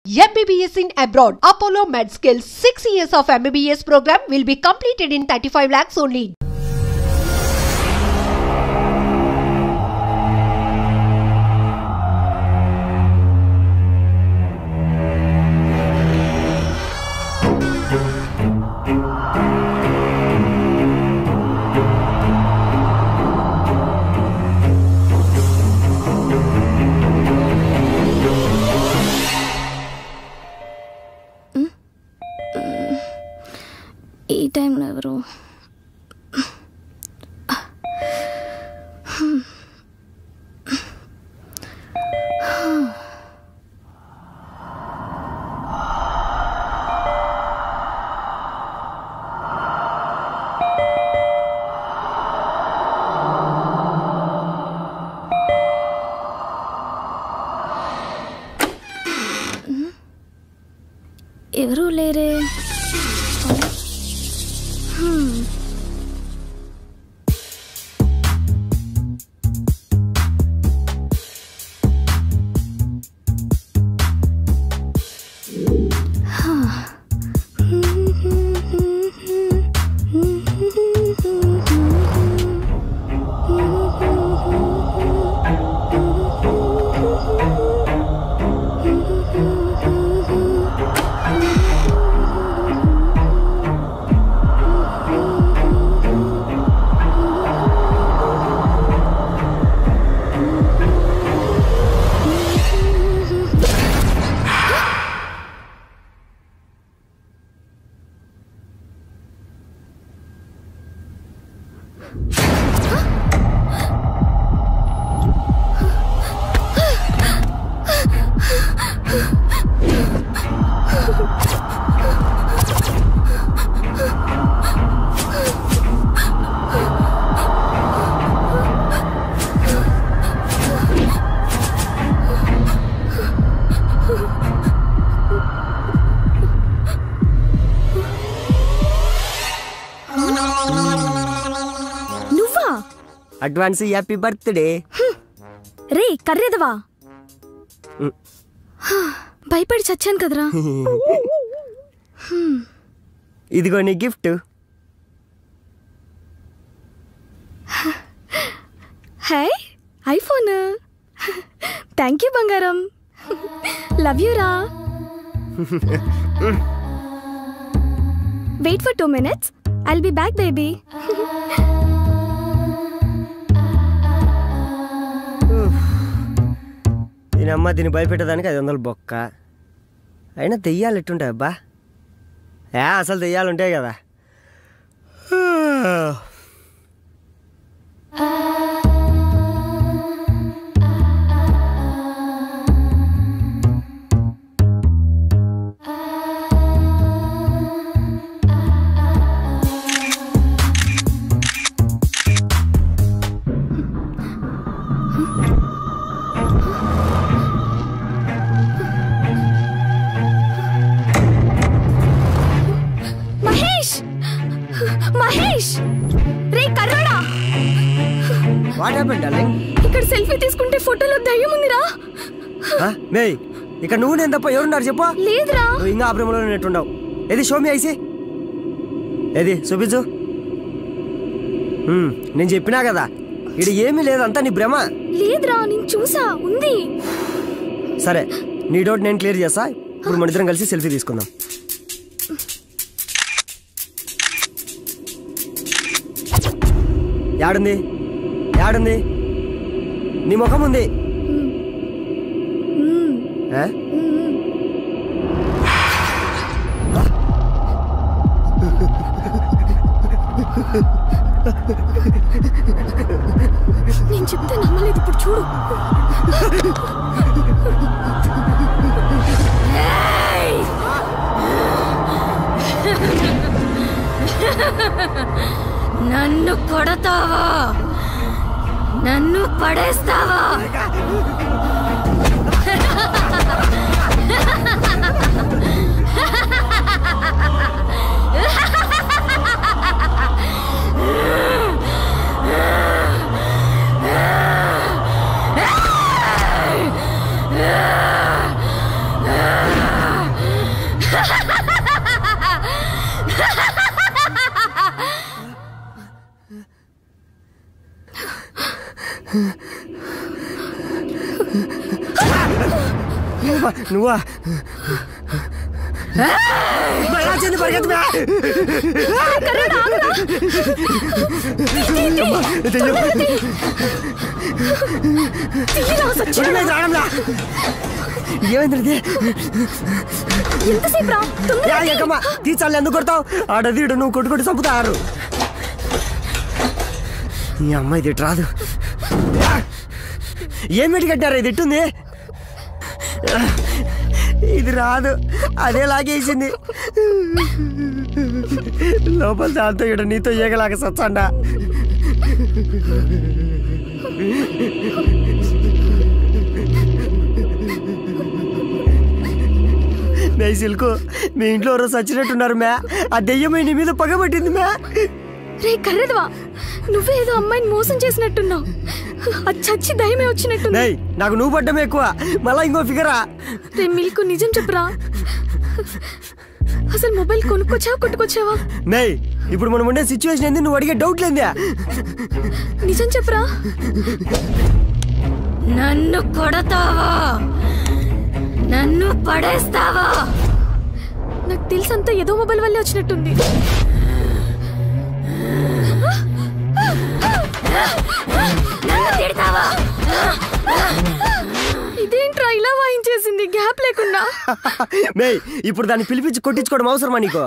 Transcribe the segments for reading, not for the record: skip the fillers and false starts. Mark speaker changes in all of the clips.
Speaker 1: MBBS in abroad. Apollo MedSkill 6 years of MBBS program will be completed in 35 lakhs only.
Speaker 2: ఈ టైంలో ఎవరు? ఎవరు లేరే.
Speaker 3: Advance happy birthday.
Speaker 2: రే కర్రేదవా, భయపడి చచ్చాను కదరా.
Speaker 3: ఇదిగో నీ gift.
Speaker 2: Hi, iPhone. Thank you బంగారం. లవ్ యూ రా. Wait for 2 minutes. I'll be back baby.
Speaker 3: దీనమ్మ దీన్ని భయపెట్టడానికి 500 బొక్క. అయినా దెయ్యాలు ఎట్టుంటాయి అబ్బా? అసలు దెయ్యాలు ఉంటాయి కదా.
Speaker 2: మహేష్, రే కర్రోడా.
Speaker 3: What happened darling?
Speaker 2: ఇక్కడ సెల్ఫీ తీసుకుంటే ఫోటోలో దయ్యం ఉందిరా.
Speaker 3: మేయ్, ఇక్కడ నువ్వు నేను తప్ప ఎవరున్నారు చెప్పు?
Speaker 2: లేదురా.
Speaker 3: నువ్వు ఇంకా ఆ ప్రేమలో నెట్టుండవు. ఏది షో మీ ఐసి, ఏది చూపించు. నేను చెప్పినా కదా, ఇది ఏమీ లేదు, అంతా నీ భ్రమ.
Speaker 2: లేదురా, నేను చూసా, ఉంది.
Speaker 3: సరే, నీ డౌట్ నేను క్లియర్ చేస్తా. ఇప్పుడు మన ఇద్దరం కలిసి సెల్ఫీ తీసుకుందాం. యాడుంది యాడుంది? నీ ముఖం ఉంది.
Speaker 2: నేను చెప్తే నమ్మలేదు, ఇప్పుడు చూడు.
Speaker 4: నన్ను కొడతావా? నన్ను పడేస్తావా?
Speaker 3: నువ్వా పరిగెత్తు ఏమైంది తీర్చాలి ఎందుకు కొడతావు ఆడదీడు నువ్వు కొట్టుకొట్టి చంపుతారు నీ అమ్మాయి తిట్టు రాదు ఏం పెట్టి కట్టారు ఇది ఇట్టుంది ఇది రాదు అదే లాగేసింది లోపల దాంతో ఇక్కడ నీతో ఏగలాగా సచ్చండా మే సిల్కు మీ ఇంట్లో ఎవరో సచ్చినట్టున్నారు మ్యా ఆ దెయ్యమై నీ మీద పగబట్టింది మ్యా
Speaker 2: రే కర్రదవా నువ్వేదో అమ్మాయిని మోసం చేసినట్టున్నావు అది చచ్చి దయ్యమే వచ్చినట్టుంది
Speaker 3: నాకు నువ్వు పడ్డమే ఎక్కువ మళ్ళా ఇంకో ఫిగరా
Speaker 2: రే మిల్కు నిజం చెప్పరా అసలు మొబైల్ కొనుక్కొచ్చావా కొట్టుకొచ్చావా
Speaker 3: నే ఇప్పుడు మనం ఉండే సిచ్యువేషన్ ఏంది నువ్వు అడిగే డౌట్ లేదే
Speaker 2: నిజం చెప్పరా
Speaker 4: నన్ను కొడతావా నన్ను పడేస్తావా
Speaker 2: నాకు తెలుసంతా ఏదో మొబైల్ వల్లే వచ్చినట్టుంది ఇదేంట్రా ఇలా వాయించేసింది గ్యాప్ లేకుండా
Speaker 3: ఇప్పుడు దాన్ని పిలిపించి కొట్టించుకోవడం అవసరమా నీకు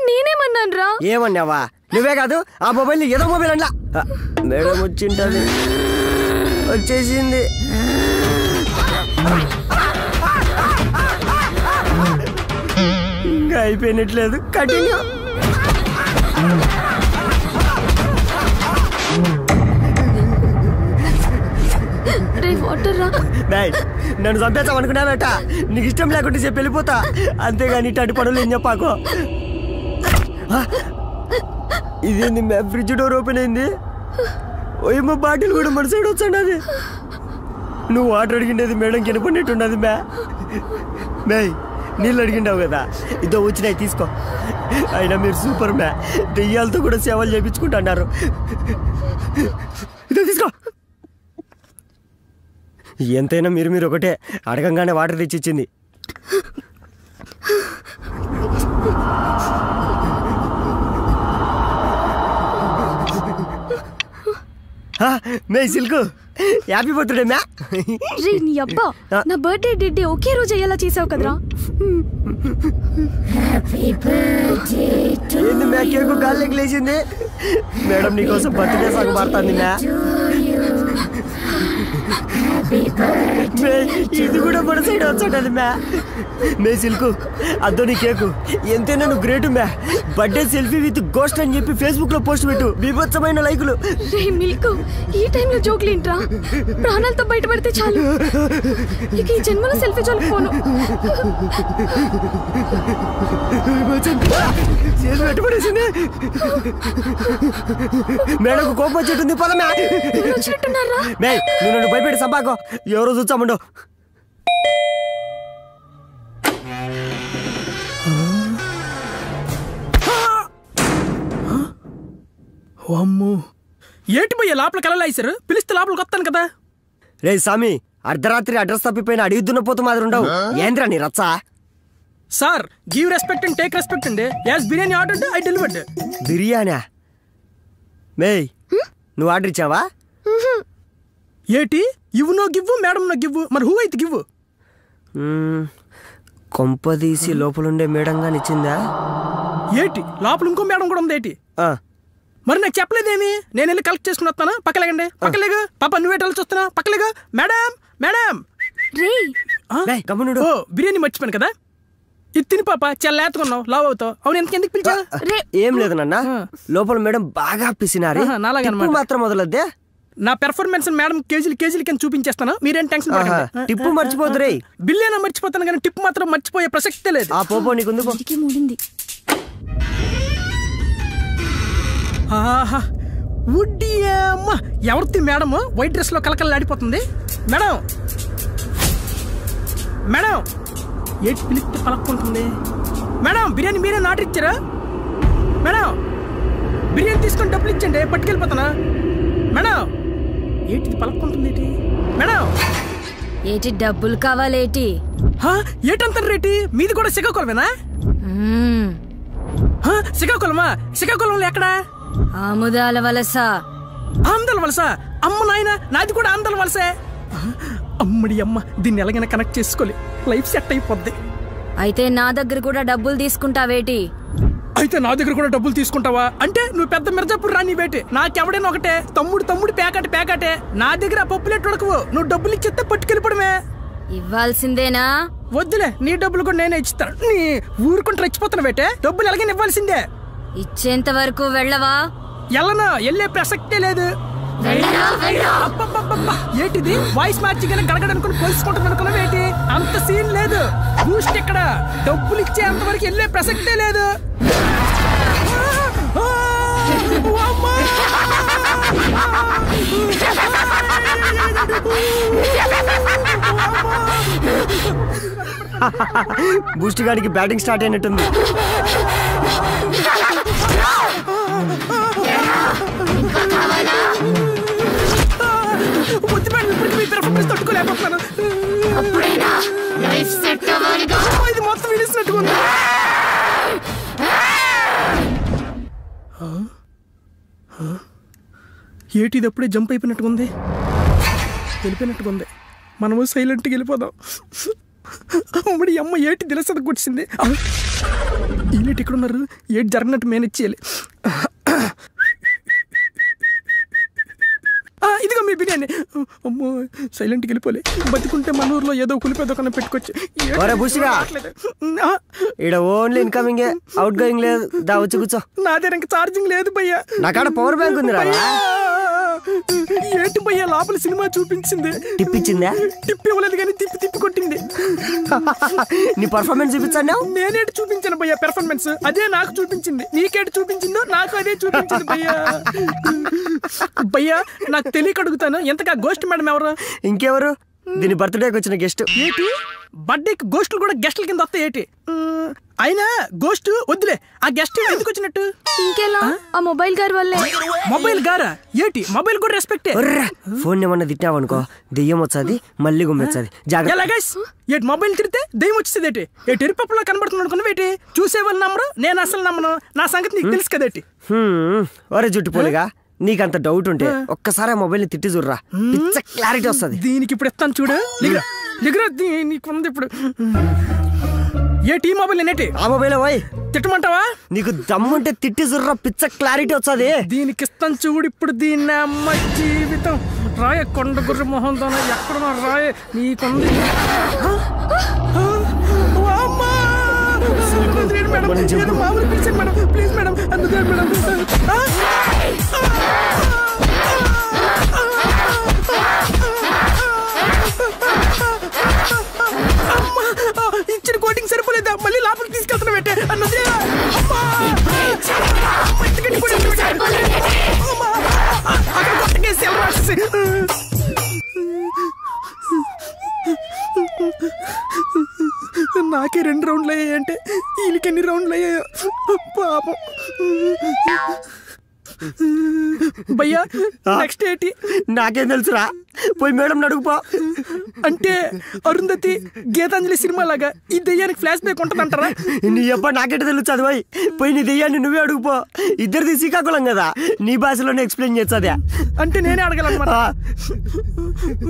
Speaker 2: నేనేమన్నాను రా
Speaker 3: ఏమన్నావా నువ్వే కాదు ఆ మొబైల్ ఏదో మొబైల్ అన్నా మేడం వచ్చింటది వచ్చేసింది ఇంకా అయిపోయినట్లేదు కంటిన్యూ నన్ను చంపేస్తామనుకున్నావేట నీకు ఇష్టం లేకుంటే చెప్పి వెళ్ళిపోతా అంతేగాని ఇటు పనులు ఏం చెప్పాకో ఇదేంది మ్యా ఫ్రిడ్జ్ డోర్ ఓపెన్ అయింది ఓయమ్మ బాటిల్ కూడా మన సైడ్ వచ్చండి అది నువ్వు వాటర్ అడిగిండేది మేడం కినపడినట్టున్నది మ్యా నీళ్ళు అడిగిండావు కదా ఇదో వచ్చినాయి తీసుకో అయినా మీరు సూపర్ మ్యా దెయ్యాలతో కూడా సేవలు చేయించుకుంటున్నారు ఇదో తీసుకో ఎంతైనా మీరు ఒకటే అడగంగానే వాటర్ తెచ్చిచ్చింది మే సిల్కు హ్యాపీ బర్త్డే మ్యా
Speaker 2: రే నీ అబ్బా నా బర్త్డే డేట్ ఒకే రోజు అయ్యేలా చేసావు కదరా
Speaker 3: ఏంది మ్యా కేకు గాల్లోకి లేచింది మేడం నీకోసం బర్త్డే సాంగ్ పాడుతుంది మ్యా ఇది కూడా మన సైడ్ వచ్చాడు మే సిల్కు అద్దో నీ కేకు ఎంతైనా నువ్వు గ్రేట్ మ్యా బర్త్డే సెల్ఫీ విత్ గోస్ట్ అని చెప్పి ఫేస్బుక్ లో పోస్ట్ పెట్టు బీభత్సమైన లైకులు
Speaker 2: రే మిల్కు ఈ టైంలో జోకులు ఏంట్రా ప్రాణాలతో బయటపడితే చాలు ఇక ఈ జన్మలో సెల్ఫీ జోలికి పోను
Speaker 3: పెట్టుబడేసింది మేడకు కోపం వచ్చేటుంది పదమే మే నువ్వు నన్ను భయపెట్టి సంపాకో ఎవరో చూచామండో
Speaker 5: అమ్మో ఏంటి పోయే లోపలికి వెళ్ళలేసారు పిలిస్తే లోపలికి వస్తాను కదా
Speaker 3: రే సామి అర్ధరాత్రి అడ్రస్ తప్పిపోయిన అడిగి దున్నపోతు మాదిరి ఉండవు ఏంద్రా నీ రచ్చ
Speaker 5: sir give respect and take respect అండి yes biryani order I delivered
Speaker 3: బిర్యానా మే నువ్వు ఆర్డర్ ఇచ్చావా
Speaker 5: ఏటి ఇవ్వు no give madam no give మరి హూ అయితే గివ్వు
Speaker 3: కొంపదీసి లోపలుండే మేడంగా నిచ్చిందా
Speaker 5: ఏటి లోపల ఇంకో మేడం కూడా ఉంది ఏటి మరి నాకు చెప్పలేదేమి నేను వెళ్ళి కలెక్ట్ చేసుకుని వస్తాను పక్కలేగండి పక్కలేగా పాప నువ్వేటాలు చూస్తున్నా పక్కలేగా మేడం మేడం ఓ బిర్యానీ మర్చిపోయాను కదా ఇది తిని పాప చల్లేతుకున్నావు లావ్ అవుతావు అవును ఎందుకు పిలిచా
Speaker 3: ఏం లేదు నాన్న లోపల మేడం బాగా పిసినారు మాత్రం మొదలద్దే
Speaker 5: నా పెర్ఫార్మెన్స్ మేడం కేజీలు కింద చూపించేస్తాను మీరేం టెన్షన్ పడకండి
Speaker 3: టిప్పు మర్చిపోతురే
Speaker 5: బిల్లేనా మర్చిపోతాను కానీ టిప్పు మాత్రం మర్చిపోయే ప్రసక్తే లేదు
Speaker 3: ఆ పోపో నీకుంది
Speaker 2: మూడింది
Speaker 5: ఆహా ఉడ్డి అమ్మ ఎవరిది మేడం వైట్ డ్రెస్ లో కలకలాడిపోతుంది మేడం మేడం ఏంటి పిలిస్తే పలక్కుంటుంది మేడం బిర్యానీ మీరే ఆర్డర్ ఇచ్చారా మేడం బిర్యానీ తీసుకొని డబ్బులు ఇచ్చండి పట్టుకెళ్ళిపోతానా మేడం ఏంటిది పలక్కుంటుంది ఏంటి మేడం
Speaker 4: ఏటి డబ్బులు కావాలేటి
Speaker 5: ఏటంత రేటి మీది కూడా శ్రీకాకుళమేనా? శ్రీకాకుళమా? శ్రీకాకుళంలో ఎక్కడా?
Speaker 4: ఆముదాల వలస.
Speaker 5: ఆముదాల వలస? అమ్మ నాయన, నాది కూడా ఆముదాల వలసే. అమ్మడి అమ్మ, దీన్ని ఎలాగైనా కనెక్ట్ చేసుకోవాలి, లైఫ్ సెట్ అయిపోద్ది.
Speaker 4: అయితే నా దగ్గర కూడా డబ్బులు తీసుకుంటావేటి?
Speaker 5: అయితే నా దగ్గర కూడా డబ్బులు తీసుకుంటావా? అంటే నువ్వు పెద్ద మిర్జాపూర్ రాని వేటి, నాకెవడైనా ఒకటే. తమ్ముడు పేకాటే. నా దగ్గర పప్పులేట్ ఉడకవు, నువ్వు డబ్బులు ఇచ్చేస్తే పట్టుకెళ్ళిపోవడమే.
Speaker 4: ఇవ్వాల్సిందేనా?
Speaker 5: వద్దులే, నీ డబ్బులు కూడా నేనే ఇస్తాను. నీ ఊరుకుంటే రెచ్చిపోతున్నా వేటే, డబ్బులు ఎలాగైనా ఇవ్వాల్సిందే.
Speaker 4: ఇచ్చేంత వరకు వెళ్ళవా?
Speaker 5: ఎల్లనా, వెళ్ళే ప్రసక్తే లేదు. ఏంటిది వాయిస్ మార్చిగానే గడగడనుకుని పోల్చుకుంటాను అనుకున్నావు ఏంటి? అంత సీన్ లేదు. బూస్ట్ ఇక్కడ, డబ్బులు ఇచ్చే అంతవరకు వెళ్ళే ప్రసక్తే లేదు.
Speaker 3: బూస్ట్ గాడికి బ్యాటింగ్ స్టార్ట్ అయినట్టుంది.
Speaker 5: తట్టుకోలేకపోతున్నాను. ఇది మొత్తం విడిసినట్టుకుంది. ఏటిది అప్పుడే జంప్ అయిపోయినట్టుకుంది, వెళ్ళిపోయినట్టుకుంది. మనము సైలెంట్గా వెళ్ళిపోదాం. అమ్మడి అమ్మ ఏటి దిలసద కొట్టింది. ఈనేటి ఇక్కడ ఉన్నారు, ఏటి జరగనట్టు మేనేజ్ చేయాలి. ఇదిగో మీ బిర్యానీ. అమ్మో, సైలెంట్కి వెళ్ళిపోలే. బతికుంటే మన ఊర్లో ఏదో కులిపేదో కన్నా పెట్టుకోవచ్చు.
Speaker 3: ఇక్కడ ఓన్లీ ఇన్కమింగ్, అవుట్ గోయింగ్ లేదు. దా వచ్చి కూర్చో.
Speaker 5: నా దగ్గర ఇంకా ఛార్జింగ్ లేదు భయ్యా.
Speaker 3: నాకాడ పవర్ బ్యాంక్ ఉంది రా.
Speaker 5: ఏంటి భయ్యా, లోపల సినిమా చూపించింది.
Speaker 3: టిప్పించిందా?
Speaker 5: టిప్ ఇవ్వలేదు కానీ తిప్పి కొట్టింది.
Speaker 3: నీ పర్ఫార్మెన్స్ చూపించాను.
Speaker 5: నేనేటి చూపించాను భయ్యా పెర్ఫార్మెన్స్, అదే నాకు చూపించింది. నీకేటి చూపించిందో నాకు అదే చూపించింది భయ్యా. భయ్యా నాకు తెలియక అడుగుతాను, ఎంతగా గోస్ట్ మేడం ఎవరు?
Speaker 3: ఇంకెవరు? దీని బర్త్డేకి వచ్చిన గెస్ట్.
Speaker 5: ఏటి బర్త్డేకి గోస్టులు కూడా గెస్టుల కింద వస్తాయి ఏటి? అయినా గోస్ట్ వద్దులే, ఆ గెస్ట్ ఎందుకు వచ్చినట్టు?
Speaker 2: ఇంకెలా, ఆ మొబైల్ గారి వల్లే.
Speaker 5: మొబైల్ గారా? ఏటి మొబైల్ కూడా రెస్పెక్టే.
Speaker 3: ఫోన్ ఏమన్నా తిట్టావనుకో దెయ్యం వచ్చాది, మళ్ళీ గుమ్మెచ్చాది.
Speaker 5: ఏటి మొబైల్ తిరిగితే దెయ్యం వచ్చేది ఏటి? ఏటి ఎరుపప్పులో కనబడుతుంది అనుకున్నావు ఏటి? చూసేవాళ్ళు నమ్మరు, నేను అసలు నమ్మను. నా సంగతి నీకు తెలుసు కదేటి.
Speaker 3: ఒరే జుట్టుపోలిగా, నీకంత డౌట్ ఉంటే ఒక్కసారి మొబైల్ ని తిట్టి చూడరా, పిచ్చ క్లారిటీ వస్తుంది.
Speaker 5: దీనికి ఇప్పుడు ఇస్తాను చూడు. నీకుంది ఇప్పుడు. ఏటి మొబైల్ నేటి?
Speaker 3: ఆ మొబైల్ పోయి
Speaker 5: తిట్టమంటావా?
Speaker 3: నీకు దమ్ముంటే తిట్టి చూడరా, పిచ్చ క్లారిటీ వచ్చాది.
Speaker 5: దీనికి ఇస్తాను చూడు ఇప్పుడు. దీన్ని అమ్మ జీవితం రాయ కొండ గుర్ర మొహంతో ఎక్కడ రాయ నీకుంది. మామూలు పిలిచాను మేడం, ప్లీజ్ మేడం, అందుకే మేడం. ఇచ్చిన కోటింగ్ సరిపోలేదా? మళ్ళీ లోపలికి తీసుకెళ్తున్నా పెట్టే అన్నది. నాకే 2 రౌండ్లు అయ్యాయంటే వీళ్ళకి ఎన్ని రౌండ్లు అయ్యాయో పాపం. భయ్యా నెక్స్ట్ ఏంటి?
Speaker 3: నాకేం తెలుసురా, పోయి మేడం అడుగుపో.
Speaker 5: అంటే అరుంధతి గీతాంజలి సినిమా లాగా ఈ దెయ్యానికి ఫ్లాష్ బ్యాక్ ఉంటదంటారా?
Speaker 3: నీ అబ్బా నాకేట తెలుసు చదివాయి. పోయి నీ దెయ్యాన్ని నువ్వే అడుగుపో. ఇద్దరిది శ్రీకాకుళం కదా, నీ భాషలోనే ఎక్స్ప్లెయిన్ చేస్తుందా?
Speaker 5: అంటే నేనే అడగాలన్నమాట.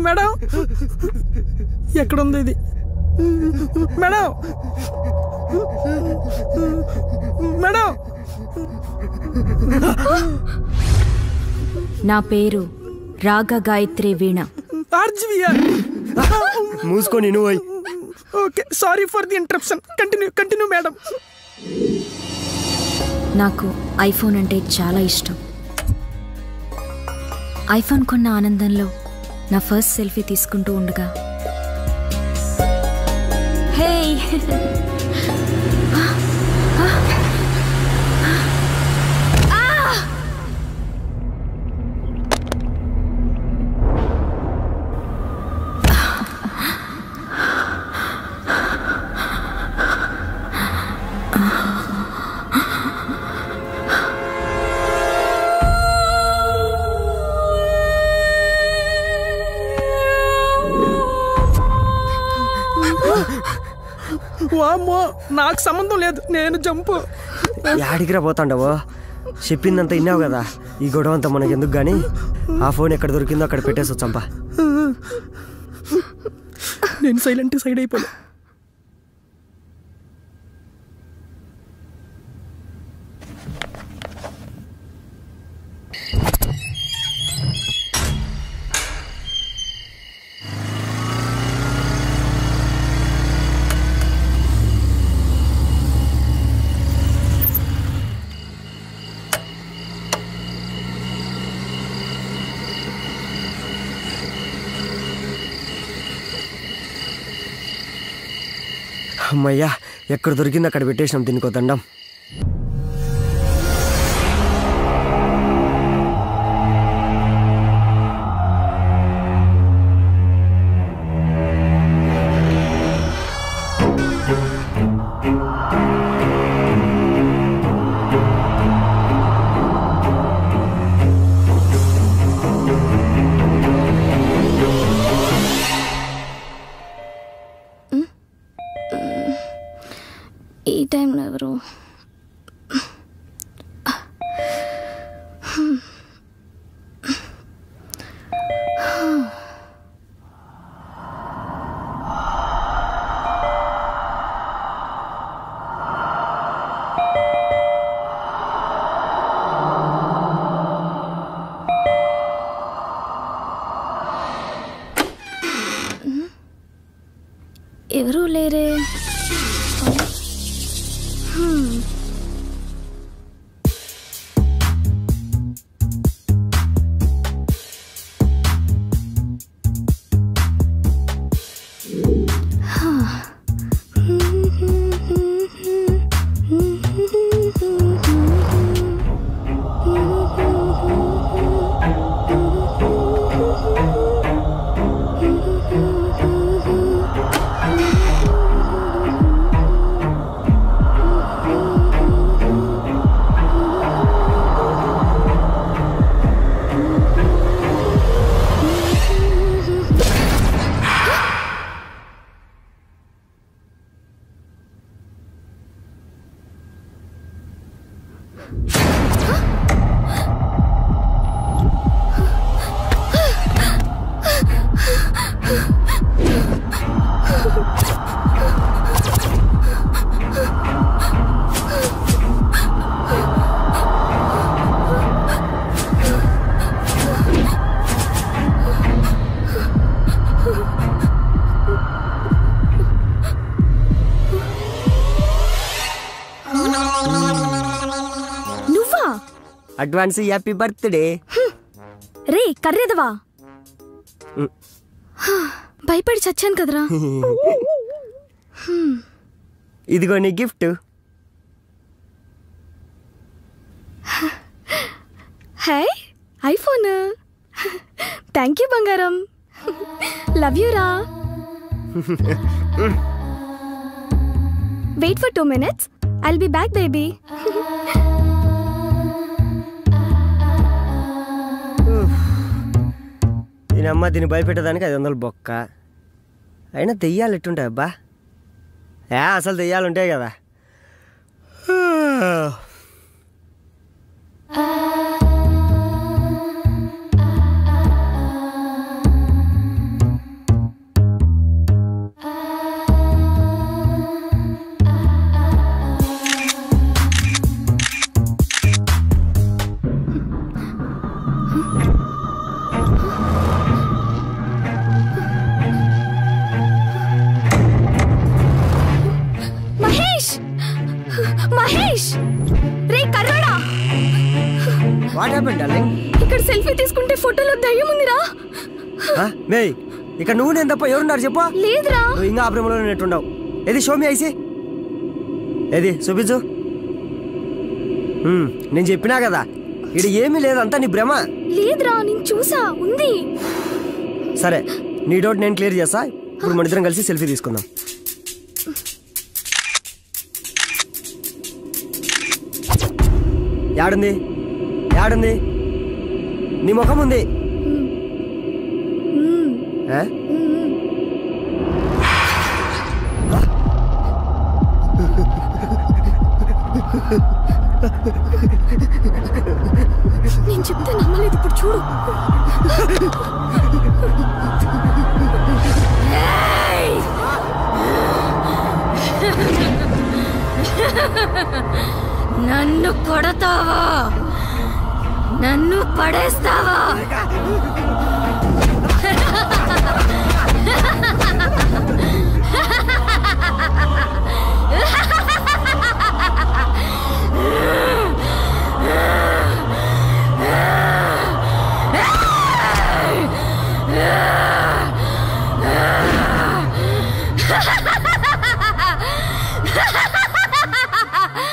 Speaker 5: మేడం ఎక్కడుంది ఇది? మేడం మేడం
Speaker 4: నా పేరు రాగ గాయత్రి వీణ.
Speaker 3: మూసుకొని నువ్వు.
Speaker 5: Okay, sorry for the interruption. Continue madam.
Speaker 4: నాకు ఐఫోన్ అంటే చాలా ఇష్టం. ఐఫోన్ కొన్న ఆనందంలో నా ఫస్ట్ సెల్ఫీ తీసుకుంటూ ఉండగా, హే
Speaker 5: వామ్మో నాకు సంబంధం లేదు, నేను జంపు.
Speaker 3: యాడికిరా పోతాండవో? చెప్పిందంతా విన్నావు కదా, ఈ గొడవ అంతా మనకి ఎందుకు కానీ ఆ ఫోన్ ఎక్కడ దొరికిందో అక్కడ పెట్టేసి వచ్చంపా.
Speaker 5: నేను సైలెంట్ సైడ్ అయిపోలే.
Speaker 3: అమ్మయ్యా, ఎక్కడ దొరికిందో అక్కడ పెట్టేసినాం. దీనికో దండం.
Speaker 2: ఈ టైంలో ఎవరు? ఎవరు లేరే.
Speaker 3: Advance happy birthday.
Speaker 2: రే కర్రేదవా, భయపడి చచ్చాను కదరా.
Speaker 3: ఇదిగో నీ gift.
Speaker 2: Hi, iPhone. Thank you బంగారం. లవ్ యూ రా. Wait for 2 minutes. I'll be back, baby.
Speaker 3: దీనమ్మ దీన్ని భయపెట్టడానికి 500 బొక్క. అయినా దెయ్యాలు ఎట్టుంటాయి అబ్బా? అసలు దెయ్యాలు ఉంటాయి కదా.
Speaker 2: ఇక్కడ సెల్ఫీ తీసుకుంటే ఫోటోలో దయ్యం ఉందిరా.
Speaker 3: ఇక్కడ నువ్వు నేను తప్ప ఎవరున్నారు చెప్పు?
Speaker 2: లేదురా.
Speaker 3: ఇంకా ఆ ప్రేమలో నెట్టుండవు. ఏది షోమి ఐసి, ఏది చూపించు. నేను చెప్పినా కదా, ఇది ఏమీ లేదు, అంతా నీ భ్రమ.
Speaker 2: లేదురా, నేను చూసా, ఉంది.
Speaker 3: సరే, నీ డౌట్ నేను క్లియర్ చేస్తా. ఇప్పుడు మన ఇద్దరం కలిసి సెల్ఫీ తీసుకుందాం. యాడుంది యాడుంది? నీ ముఖం ఉంది.
Speaker 2: నేను చెప్తే నమ్మలేదు, ఇప్పుడు చూడు.
Speaker 4: నన్ను కొడతావా? నన్ను పడేస్తావా?